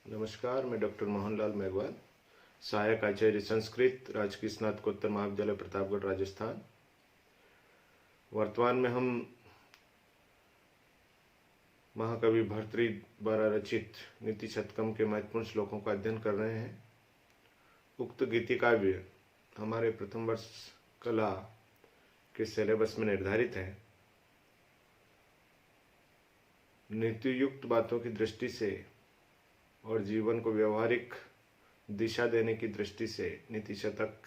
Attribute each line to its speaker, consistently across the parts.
Speaker 1: नमस्कार, मैं डॉक्टर मोहनलाल मेघवाल, सहायक आचार्य संस्कृत, राजकीय स्नातकोत्तर महाविद्यालय प्रतापगढ़, राजस्थान। वर्तमान में हम महाकवि भर्तृ द्वारा रचित नीति शतकम के महत्वपूर्ण श्लोकों का अध्ययन कर रहे हैं। उक्त गीति काव्य हमारे प्रथम वर्ष कला के सिलेबस में निर्धारित है। नीतियुक्त बातों की दृष्टि से और जीवन को व्यवहारिक दिशा देने की दृष्टि से नीति शतक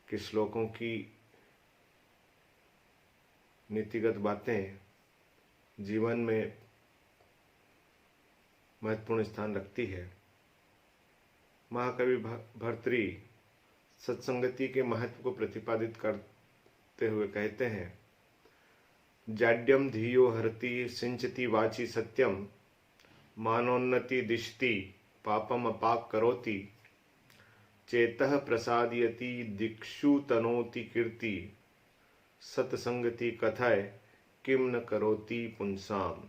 Speaker 1: के श्लोकों की नीतिगत बातें जीवन में महत्वपूर्ण स्थान रखती है। महाकवि भर्तृ सत्संगति के महत्व को प्रतिपादित करते हुए कहते हैं, जाड्यम धियो हरति सिंचति वाचि सत्यम मानोन्नति दिशति पापम अपाक करोति चेतः प्रसादयति दिक्षु तनोति कीर्ति सत्संगति कथय किम न करोति पुंसाम।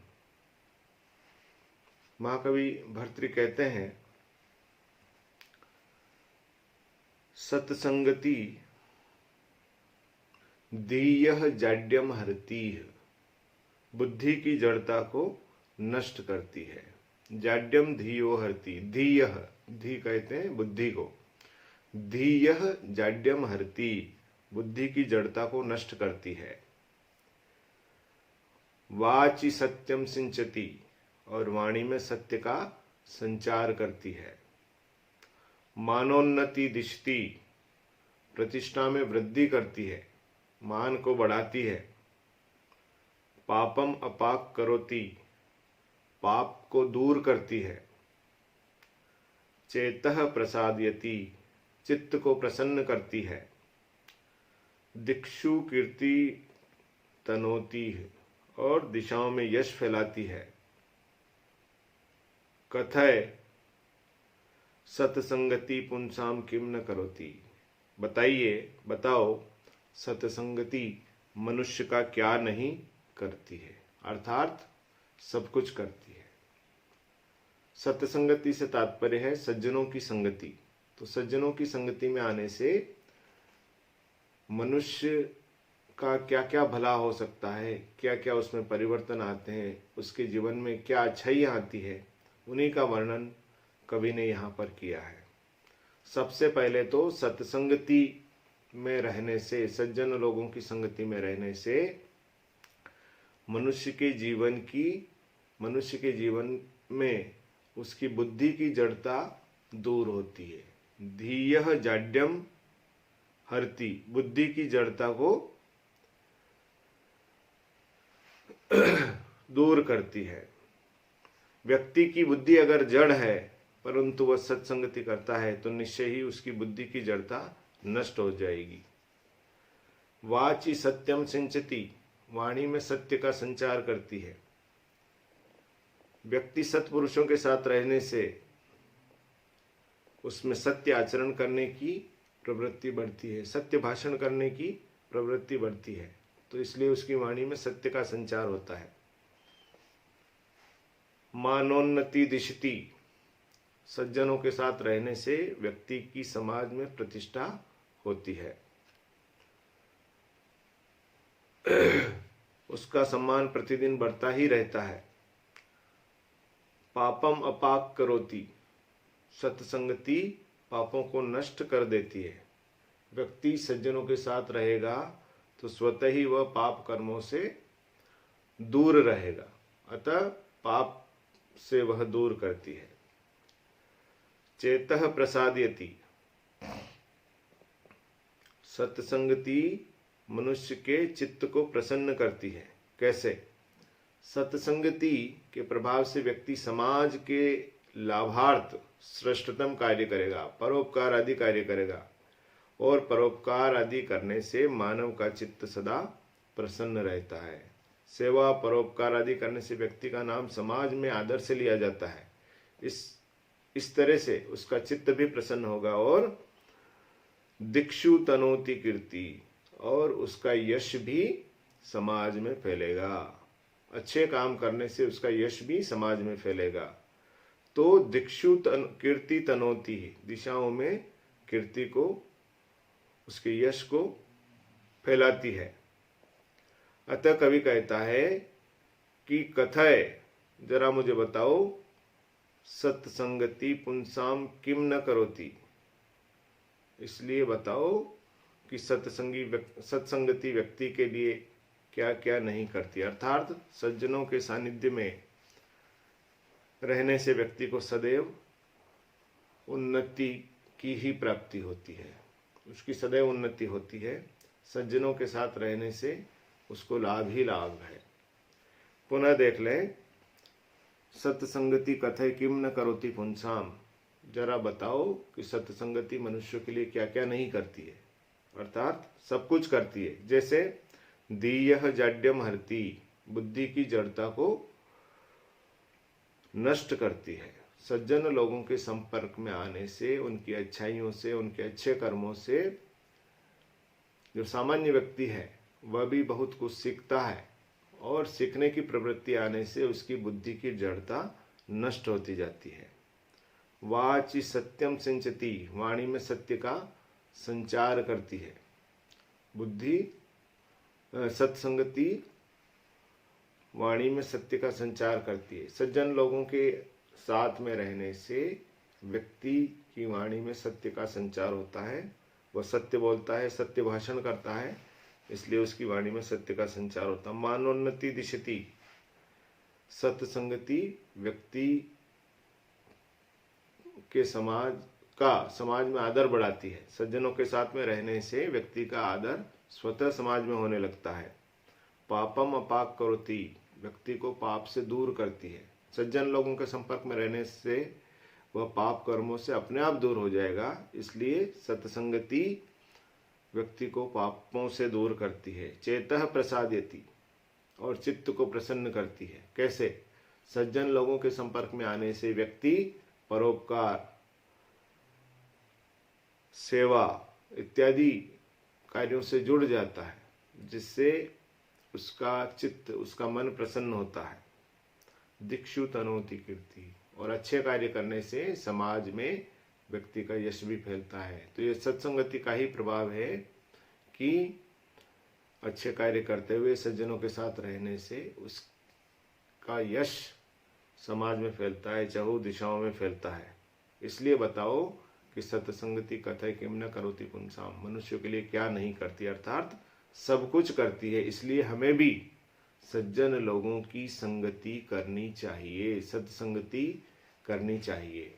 Speaker 1: महाकवि भर्तृ कहते हैं, सत्संगति धीयः जाड्यम हरतीह, बुद्धि की जड़ता को नष्ट करती है। जाड्यम धीयो हरती, धीयः, धी कहते हैं बुद्धि को, धीयः जाड्यम हरती, बुद्धि की जड़ता को नष्ट करती है। वाचि सत्यम सिंचति, और वाणी में सत्य का संचार करती है। मानोन्नति दिशति, प्रतिष्ठा में वृद्धि करती है, मान को बढ़ाती है। पापम अपाक करोति, पाप को दूर करती है। चेतः प्रसादयति, चित्त को प्रसन्न करती है। दिक्षु कीर्ति तनोति, और दिशाओं में यश फैलाती है। कथय सत्संगति पुंसाम किम न करोति, बताओ सत्संगति मनुष्य का क्या नहीं करती है, अर्थात सब कुछ करती है। सत्संगति से तात्पर्य है सज्जनों की संगति। तो सज्जनों की संगति में आने से मनुष्य का क्या क्या भला हो सकता है, क्या क्या उसमें परिवर्तन आते हैं, उसके जीवन में क्या अच्छाइयाँ आती है, उन्हीं का वर्णन कवि ने यहाँ पर किया है। सबसे पहले तो सत्संगति में रहने से, सज्जन लोगों की संगति में रहने से मनुष्य के जीवन में उसकी बुद्धि की जड़ता दूर होती है। धीयः जाड्यम हरति, बुद्धि की जड़ता को दूर करती है। व्यक्ति की बुद्धि अगर जड़ है परंतु वह सत्संगति करता है तो निश्चय ही उसकी बुद्धि की जड़ता नष्ट हो जाएगी। वाचि सत्यम सिंचति, वाणी में सत्य का संचार करती है। व्यक्ति सत्पुरुषों के साथ रहने से उसमें सत्य आचरण करने की प्रवृत्ति बढ़ती है, सत्य भाषण करने की प्रवृत्ति बढ़ती है, तो इसलिए उसकी वाणी में सत्य का संचार होता है। मानोन्नति दिशति, सज्जनों के साथ रहने से व्यक्ति की समाज में प्रतिष्ठा होती है, उसका सम्मान प्रतिदिन बढ़ता ही रहता है। पापम अपाक करोति, सत्संगति पापों को नष्ट कर देती है। व्यक्ति सज्जनों के साथ रहेगा तो स्वतः ही वह पाप कर्मों से दूर रहेगा, अतः पाप से वह दूर करती है। चेतः प्रसादयति, सत्संगति मनुष्य के चित्त को प्रसन्न करती है। कैसे? सत्संगति के प्रभाव से व्यक्ति समाज के लाभार्थ श्रेष्ठतम कार्य करेगा, परोपकार आदि कार्य करेगा, और परोपकार आदि करने से मानव का चित्त सदा प्रसन्न रहता है। सेवा परोपकार आदि करने से व्यक्ति का नाम समाज में आदर से लिया जाता है। इस तरह से उसका चित्त भी प्रसन्न होगा और दिक्षु तनोति कीर्ति, और उसका यश भी समाज में फैलेगा। अच्छे काम करने से उसका यश भी समाज में फैलेगा। तो दिक्षु कीर्ति तनोती है, दिशाओं में कीर्ति को, उसके यश को फैलाती है। अतः कवि कहता है कि कथय, जरा मुझे बताओ, सत्संगति पुंसाम किम न करोति, इसलिए बताओ कि सत्संगति व्यक्ति के लिए क्या क्या नहीं करती। अर्थात सज्जनों के सानिध्य में रहने से व्यक्ति को सदैव उन्नति की ही प्राप्ति होती है, उसकी सदैव उन्नति होती है। सज्जनों के साथ रहने से उसको लाभ ही लाभ है। पुनः देख लें, सत्संगति कथय किम न करोति पुंसाम, जरा बताओ कि सत्संगति मनुष्य के लिए क्या क्या नहीं करती है। अर्थात सब कुछ करती है। जैसे दीयः जाड्यम हरति, बुद्धि की जड़ता को नष्ट करती है। सज्जन लोगों के संपर्क में आने से, उनकी अच्छाइयों से, उनके अच्छे कर्मों से जो सामान्य व्यक्ति है वह भी बहुत कुछ सीखता है, और सीखने की प्रवृत्ति आने से उसकी बुद्धि की जड़ता नष्ट होती जाती है। वाचि सत्यम सिंचती, वाणी में सत्य का संचार करती है। बुद्धि सत्संगति वाणी में सत्य का संचार करती है। सज्जन लोगों के साथ में रहने से व्यक्ति की वाणी में सत्य का संचार होता है, वह सत्य बोलता है, सत्य भाषण करता है, इसलिए उसकी वाणी में सत्य का संचार होता है। मानोन्नति दिशति, सत्संगति व्यक्ति के समाज में आदर बढ़ाती है। सज्जनों के साथ में रहने से व्यक्ति का आदर स्वतः समाज में होने लगता है। पापम अपाक करोति, व्यक्ति को पाप से दूर करती है। सज्जन लोगों के संपर्क में रहने से वह पाप कर्मों से अपने आप दूर हो जाएगा, इसलिए सत्संगति व्यक्ति को पापों से दूर करती है। चेतः प्रसादयति, और चित्त को प्रसन्न करती है। कैसे? सज्जन लोगों के संपर्क में आने से व्यक्ति परोपकार, सेवा इत्यादि कार्यों से जुड़ जाता है, जिससे उसका चित्त, उसका मन प्रसन्न होता है। दिक्षु तनोति कीर्ति, और अच्छे कार्य करने से समाज में व्यक्ति का यश भी फैलता है। तो ये सत्संगति का ही प्रभाव है कि अच्छे कार्य करते हुए सज्जनों के साथ रहने से उसका यश समाज में फैलता है, चहुँ दिशाओं में फैलता है। इसलिए बताओ कि सत्संगति कथय किम न करोति पुंसाम, मनुष्य के लिए क्या नहीं करती, अर्थात सब कुछ करती है। इसलिए हमें भी सज्जन लोगों की संगति करनी चाहिए, सत्संगति करनी चाहिए।